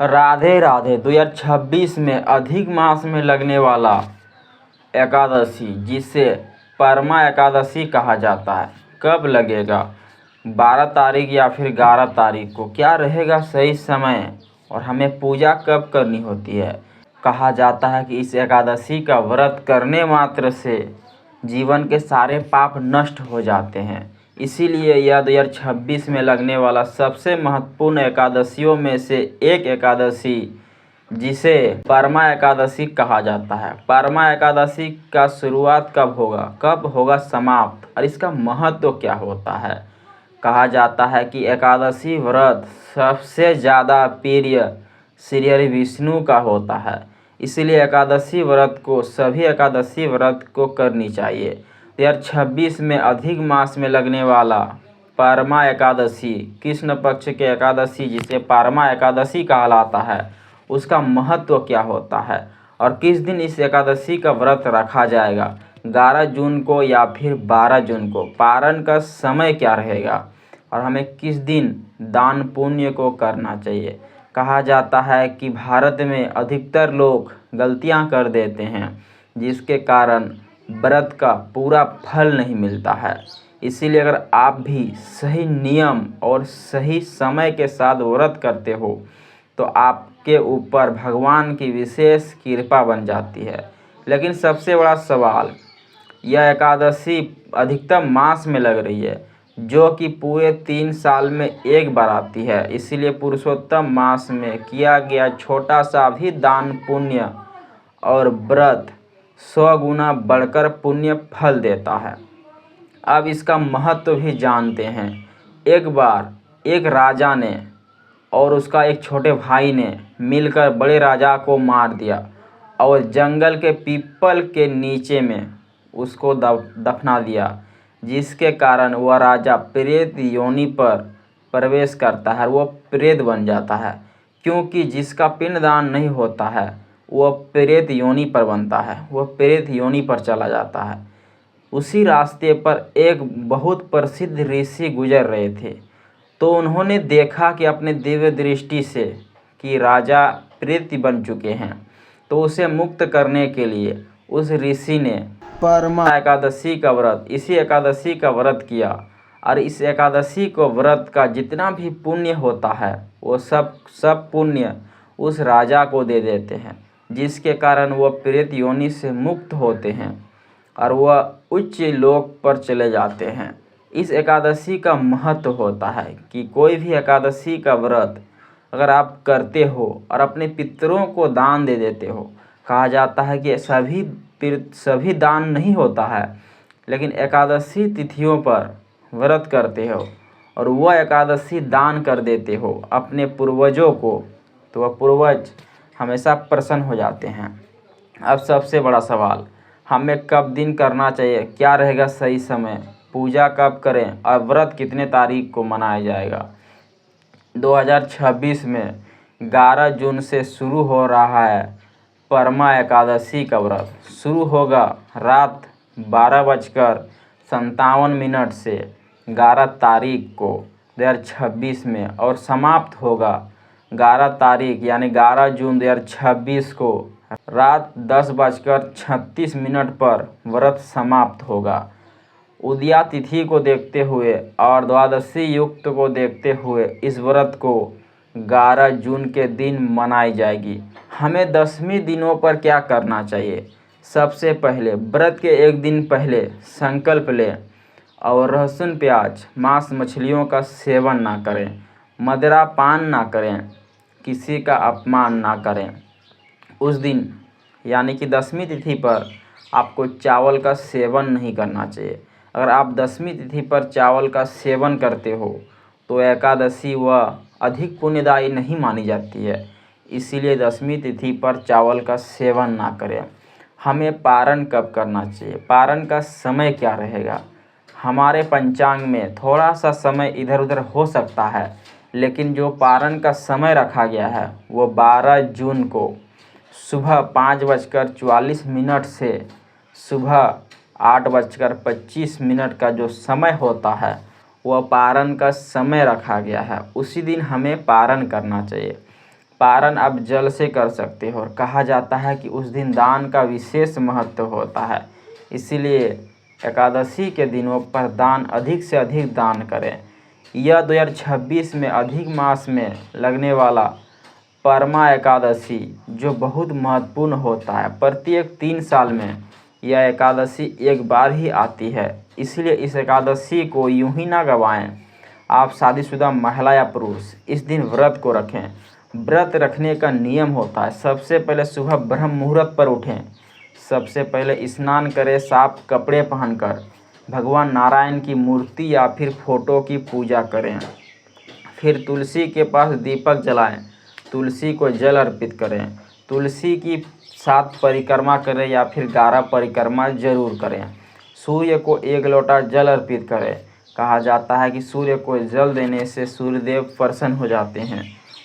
राधे राधे। 2026 में अधिक मास में लगने वाला एकादशी, जिसे परमा एकादशी कहा जाता है, कब लगेगा? 12 तारीख या फिर 11 तारीख को? क्या रहेगा सही समय और हमें पूजा कब करनी होती है? कहा जाता है कि इस एकादशी का व्रत करने मात्र से जीवन के सारे पाप नष्ट हो जाते हैं। इसीलिए यह 2026 में लगने वाला सबसे महत्वपूर्ण एकादशियों में से एक एकादशी, जिसे परमा एकादशी कहा जाता है। परमा एकादशी का शुरुआत कब होगा समाप्त, और इसका महत्व क्या होता है? कहा जाता है कि एकादशी व्रत सबसे ज़्यादा प्रिय श्री विष्णु का होता है, इसीलिए सभी एकादशी व्रत को करनी चाहिए। 2026 में अधिक मास में लगने वाला परमा एकादशी, कृष्ण पक्ष के एकादशी, जिसे परमा एकादशी कहलाता है, उसका महत्व क्या होता है और किस दिन इस एकादशी का व्रत रखा जाएगा? 11 जून को या फिर 12 जून को? पारण का समय क्या रहेगा और हमें किस दिन दान पुण्य को करना चाहिए? कहा जाता है कि भारत में अधिकतर लोग गलतियां कर देते हैं, जिसके कारण व्रत का पूरा फल नहीं मिलता है। इसीलिए अगर आप भी सही नियम और सही समय के साथ व्रत करते हो तो आपके ऊपर भगवान की विशेष कृपा बन जाती है। लेकिन सबसे बड़ा सवाल, यह एकादशी अधिकतम मास में लग रही है, जो कि पूरे 3 साल में एक बार आती है। इसीलिए पुरुषोत्तम मास में किया गया छोटा सा भी दान पुण्य और व्रत 100 गुना बढ़कर पुण्य फल देता है। अब इसका महत्व भी जानते हैं। एक बार एक राजा ने और उसका एक छोटे भाई ने मिलकर बड़े राजा को मार दिया और जंगल के पीपल के नीचे में उसको दफना दिया, जिसके कारण वह राजा प्रेत योनि पर प्रवेश करता है, वह प्रेत बन जाता है। क्योंकि जिसका पिंडदान नहीं होता है वह प्रेत योनि पर बनता है, वह प्रेत योनि पर चला जाता है। उसी रास्ते पर एक बहुत प्रसिद्ध ऋषि गुजर रहे थे, तो उन्होंने देखा कि अपने दिव्य दृष्टि से कि राजा प्रेत बन चुके हैं, तो उसे मुक्त करने के लिए उस ऋषि ने परमा एकादशी का व्रत, इसी एकादशी का व्रत किया। और इस एकादशी को व्रत का जितना भी पुण्य होता है वो सब पुण्य उस राजा को दे देते हैं, जिसके कारण वह प्रेत योनि से मुक्त होते हैं और वह उच्च लोक पर चले जाते हैं। इस एकादशी का महत्व होता है कि कोई भी एकादशी का व्रत अगर आप करते हो और अपने पितरों को दान दे देते हो, कहा जाता है कि सभी दान नहीं होता है, लेकिन एकादशी तिथियों पर व्रत करते हो और वह एकादशी दान कर देते हो अपने पूर्वजों को, तो वह पूर्वज हमेशा प्रसन्न हो जाते हैं। अब सबसे बड़ा सवाल, हमें कब दिन करना चाहिए, क्या रहेगा सही समय, पूजा कब करें और व्रत कितने तारीख को मनाया जाएगा? 2026 में 11 जून से शुरू हो रहा है परमा एकादशी का व्रत। शुरू होगा रात 12:57 से 11 तारीख को 2026 में और समाप्त होगा 11 तारीख यानी 11 जून 2026 को रात 10:36 पर व्रत समाप्त होगा। उदया तिथि को देखते हुए और द्वादशी युक्त को देखते हुए इस व्रत को 11 जून के दिन मनाई जाएगी। हमें 10वें दिनों पर क्या करना चाहिए? सबसे पहले व्रत के एक दिन पहले संकल्प लें और लहसुन प्याज मांस मछलियों का सेवन ना करें, मदिरा पान ना करें, किसी का अपमान ना करें। उस दिन यानी कि 10वीं तिथि पर आपको चावल का सेवन नहीं करना चाहिए। अगर आप 10वीं तिथि पर चावल का सेवन करते हो तो एकादशी वह अधिक पुण्यदायी नहीं मानी जाती है, इसीलिए 10वीं तिथि पर चावल का सेवन ना करें। हमें पारण कब करना चाहिए, पारण का समय क्या रहेगा? हमारे पंचांग में थोड़ा सा समय इधर उधर हो सकता है, लेकिन जो पारण का समय रखा गया है वो 12 जून को सुबह 5:44 से सुबह 8:25 का जो समय होता है वह पारण का समय रखा गया है। उसी दिन हमें पारण करना चाहिए। पारण आप जल से कर सकते हो और कहा जाता है कि उस दिन दान का विशेष महत्व होता है। इसीलिए एकादशी के दिनों पर दान अधिक से अधिक दान करें। यह 2026 में अधिक मास में लगने वाला परमा एकादशी जो बहुत महत्वपूर्ण होता है। प्रत्येक 3 साल में यह एकादशी एक बार ही आती है, इसलिए इस एकादशी को यूं ही ना गंवाएं। आप शादीशुदा महिला या पुरुष इस दिन व्रत को रखें। व्रत रखने का नियम होता है, सबसे पहले सुबह ब्रह्म मुहूर्त पर उठें, सबसे पहले स्नान करें, साफ कपड़े पहनकर भगवान नारायण की मूर्ति या फिर फोटो की पूजा करें। फिर तुलसी के पास दीपक जलाएं, तुलसी को जल अर्पित करें, तुलसी की 7 परिक्रमा करें या फिर 11 परिक्रमा जरूर करें। सूर्य को 1 लोटा जल अर्पित करें। कहा जाता है कि सूर्य को जल देने से सूर्यदेव प्रसन्न हो जाते हैं।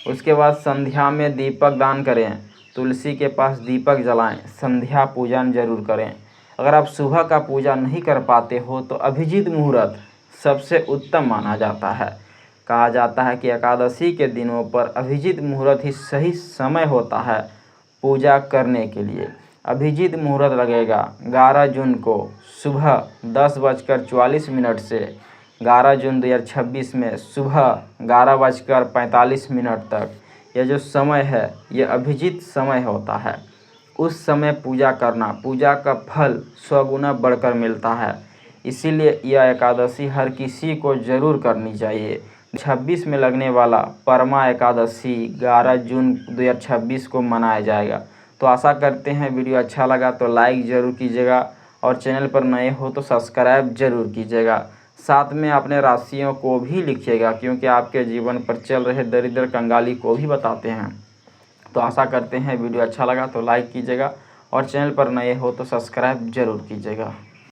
उसके बाद संध्या में दीपक दान करें, तुलसी के पास दीपक जलाएं, संध्या पूजन जरूर करें। अगर आप सुबह का पूजा नहीं कर पाते हो तो अभिजीत मुहूर्त सबसे उत्तम माना जाता है। कहा जाता है कि एकादशी के दिनों पर अभिजीत मुहूर्त ही सही समय होता है पूजा करने के लिए। अभिजीत मुहूर्त लगेगा 11 जून को सुबह 10:44 से 11 जून 2026 में सुबह 11:45 तक। यह जो समय है यह अभिजीत समय होता है। उस समय पूजा करना, पूजा का फल 100 गुना बढ़कर मिलता है। इसीलिए यह एकादशी हर किसी को जरूर करनी चाहिए। 26 में लगने वाला परमा एकादशी 11 जून 2026 को मनाया जाएगा। तो आशा करते हैं वीडियो अच्छा लगा तो लाइक ज़रूर कीजिएगा और चैनल पर नए हो तो सब्सक्राइब ज़रूर कीजिएगा। साथ में अपने राशियों को भी लिखिएगा, क्योंकि आपके जीवन पर चल रहे दरिद्र कंगाली को भी बताते हैं। तो आशा करते हैं वीडियो अच्छा लगा तो लाइक कीजिएगा और चैनल पर नए हो तो सब्सक्राइब ज़रूर कीजिएगा।